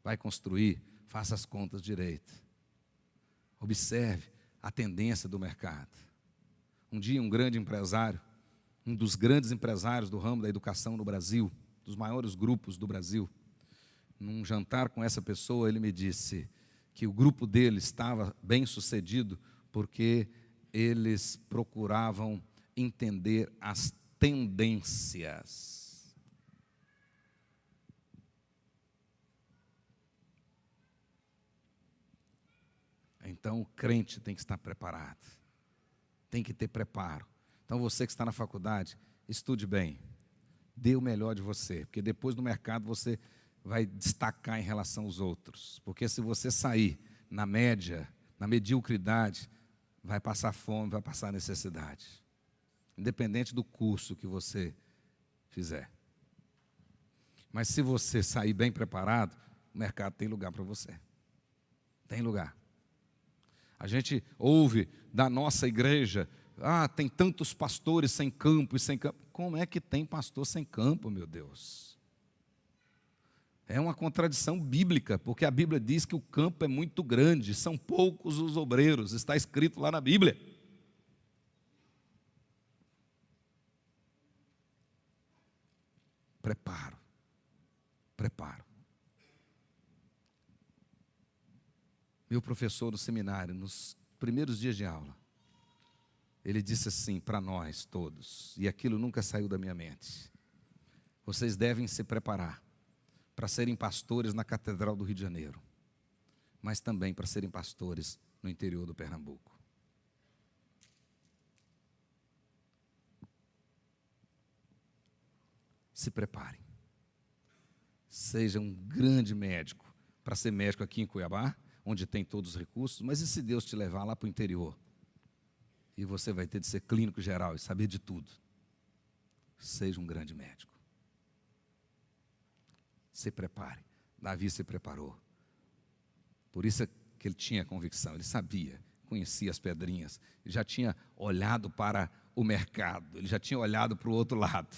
Vai construir, faça as contas direito. Observe a tendência do mercado. Um dia um grande empresário, um dos grandes empresários do ramo da educação no Brasil, dos maiores grupos do Brasil, num jantar com essa pessoa, ele me disse que o grupo dele estava bem sucedido porque eles procuravam entender as tendências. Então, o crente tem que estar preparado, tem que ter preparo. Então, você que está na faculdade, estude bem, dê o melhor de você, porque depois no mercado você vai destacar em relação aos outros. Porque se você sair na média, na mediocridade, vai passar fome, vai passar necessidade, independente do curso que você fizer. Mas se você sair bem preparado, o mercado tem lugar para você, tem lugar. A gente ouve da nossa igreja, tem tantos pastores sem campo e sem campo. Como é que tem pastor sem campo, meu Deus? É uma contradição bíblica, porque a Bíblia diz que o campo é muito grande, são poucos os obreiros, está escrito lá na Bíblia. Preparo. Meu professor do seminário, nos primeiros dias de aula, ele disse assim para nós todos, e aquilo nunca saiu da minha mente: vocês devem se preparar para serem pastores na Catedral do Rio de Janeiro, mas também para serem pastores no interior do Pernambuco. se prepare. Seja um grande médico, para ser médico aqui em Cuiabá, onde tem todos os recursos, mas e se Deus te levar lá para o interior? E você vai ter de ser clínico geral e saber de tudo. Seja um grande médico. Se prepare. Davi se preparou. Por isso é que ele tinha convicção, ele sabia, conhecia as pedrinhas, ele já tinha olhado para o mercado, ele já tinha olhado para o outro lado,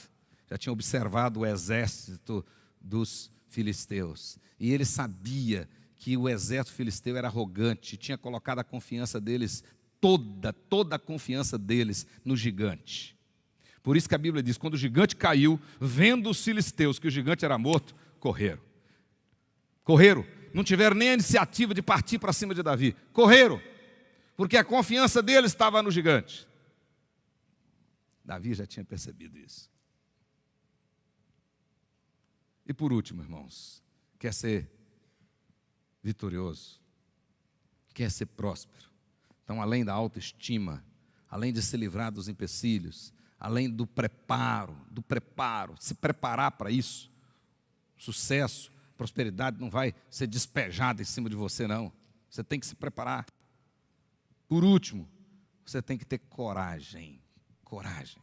já tinha observado o exército dos filisteus, e ele sabia que o exército filisteu era arrogante, tinha colocado a confiança deles, toda a confiança deles no gigante. Por isso que a Bíblia diz, quando o gigante caiu, vendo os filisteus que o gigante era morto, correram, não tiveram nem a iniciativa de partir para cima de Davi, correram, porque a confiança deles estava no gigante. Davi já tinha percebido isso. E por último, irmãos, quer ser vitorioso, quer ser próspero. Então, além da autoestima, além de se livrar dos empecilhos, além do preparo, se preparar para isso, sucesso, prosperidade não vai ser despejada em cima de você, não. Você tem que se preparar. Por último, você tem que ter coragem. Coragem.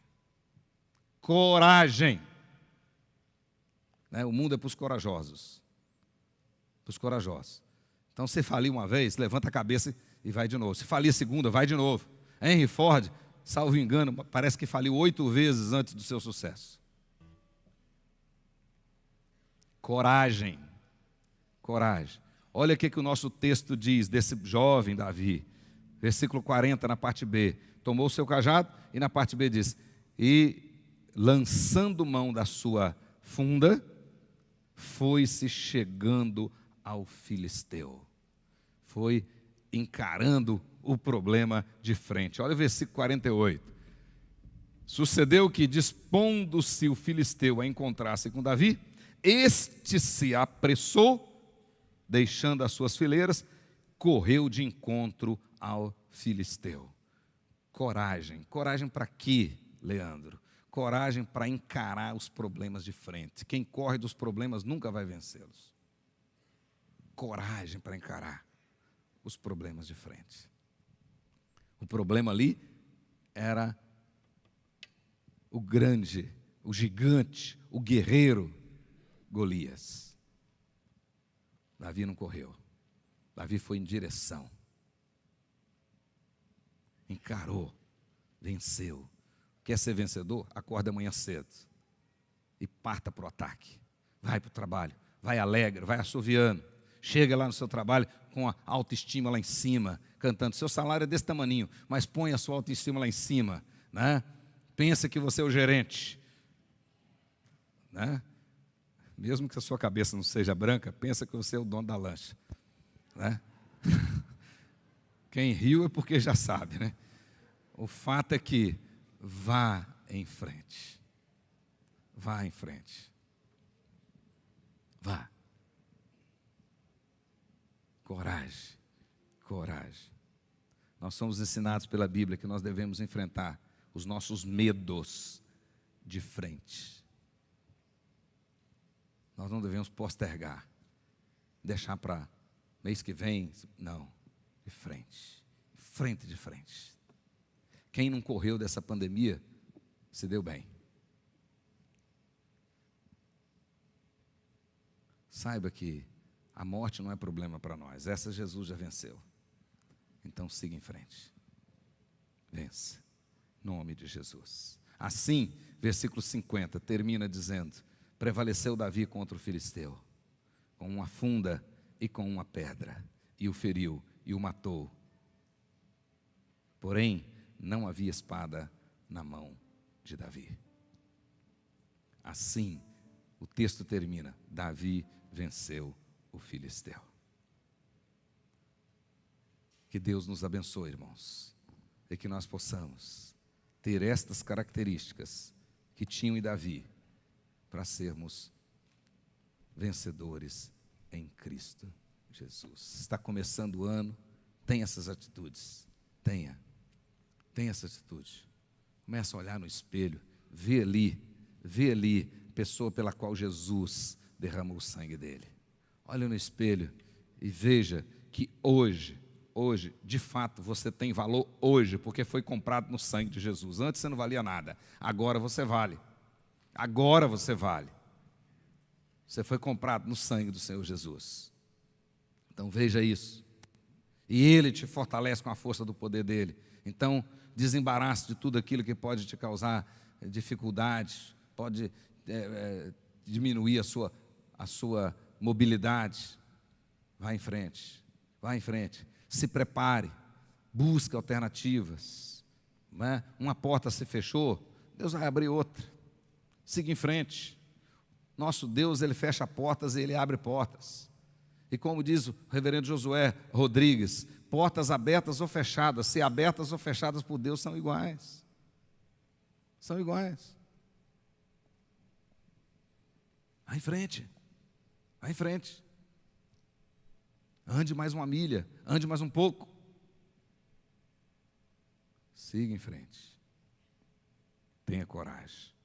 O mundo é para os corajosos. Então, se falir uma vez, levanta a cabeça e vai de novo. Se falir a segunda, vai de novo. Henry Ford, salvo engano, parece que faliu 8 vezes antes do seu sucesso. Coragem. Olha o que o nosso texto diz desse jovem Davi. Versículo 40, na parte B. Tomou o seu cajado e na parte B diz, e lançando mão da sua funda, foi-se chegando ao filisteu. Foi encarando o problema de frente. Olha o versículo 48. Sucedeu que, dispondo-se o filisteu a encontrar-se com Davi, este se apressou, deixando as suas fileiras, correu de encontro ao filisteu. Coragem para quê, Leandro? Coragem para encarar os problemas de frente. Quem corre dos problemas nunca vai vencê-los. Coragem para encarar os problemas de frente. O problema ali era o grande, o gigante, o guerreiro Golias. Davi não correu. Davi foi em direção. Encarou, venceu. Quer ser vencedor? Acorda amanhã cedo e parta para o ataque. Vai para o trabalho, vai alegre, vai assoviando. Chega lá no seu trabalho com a autoestima lá em cima, cantando. Seu salário é desse tamaninho, mas põe a sua autoestima lá em cima, né? Pensa que você é o gerente, né? Mesmo que a sua cabeça não seja branca, pensa que você é o dono da lancha, né? Quem riu é porque já sabe, né? O fato é que vá em frente. Vá em frente. Vá. Coragem. Nós somos ensinados pela Bíblia que nós devemos enfrentar os nossos medos de frente. Nós não devemos postergar, deixar para mês que vem, não, de frente. Quem não correu dessa pandemia, se deu bem. Saiba que a morte não é problema para nós, essa Jesus já venceu. Então siga em frente. Vença, em nome de Jesus. Assim, versículo 50, termina dizendo, prevaleceu Davi contra o filisteu, com uma funda e com uma pedra, e o feriu, e o matou. Porém, não havia espada na mão de Davi. Assim, o texto termina, Davi venceu o filisteu. Que Deus nos abençoe, irmãos, e que nós possamos ter estas características que tinham em Davi, para sermos vencedores em Cristo Jesus. Está começando o ano, tenha essas atitudes, tenha essa atitude. Começa a olhar no espelho, vê ali pessoa pela qual Jesus derramou o sangue dele. Olha no espelho e veja que hoje, de fato, você tem valor hoje, porque foi comprado no sangue de Jesus. Antes você não valia nada, agora você vale. Agora você vale. Você foi comprado no sangue do Senhor Jesus. Então veja isso. E Ele te fortalece com a força do poder dEle. Então desembarace de tudo aquilo que pode te causar dificuldades, pode diminuir a sua mobilidade. Vá em frente, vá em frente. Se prepare, busque alternativas. Não é? Uma porta se fechou, Deus vai abrir outra. Siga em frente. Nosso Deus, Ele fecha portas e Ele abre portas. E como diz o reverendo Josué Rodrigues, portas abertas ou fechadas, se abertas ou fechadas por Deus, são iguais. São iguais. Vá em frente. Vá em frente. Ande mais uma milha, ande mais um pouco. Siga em frente. Tenha coragem.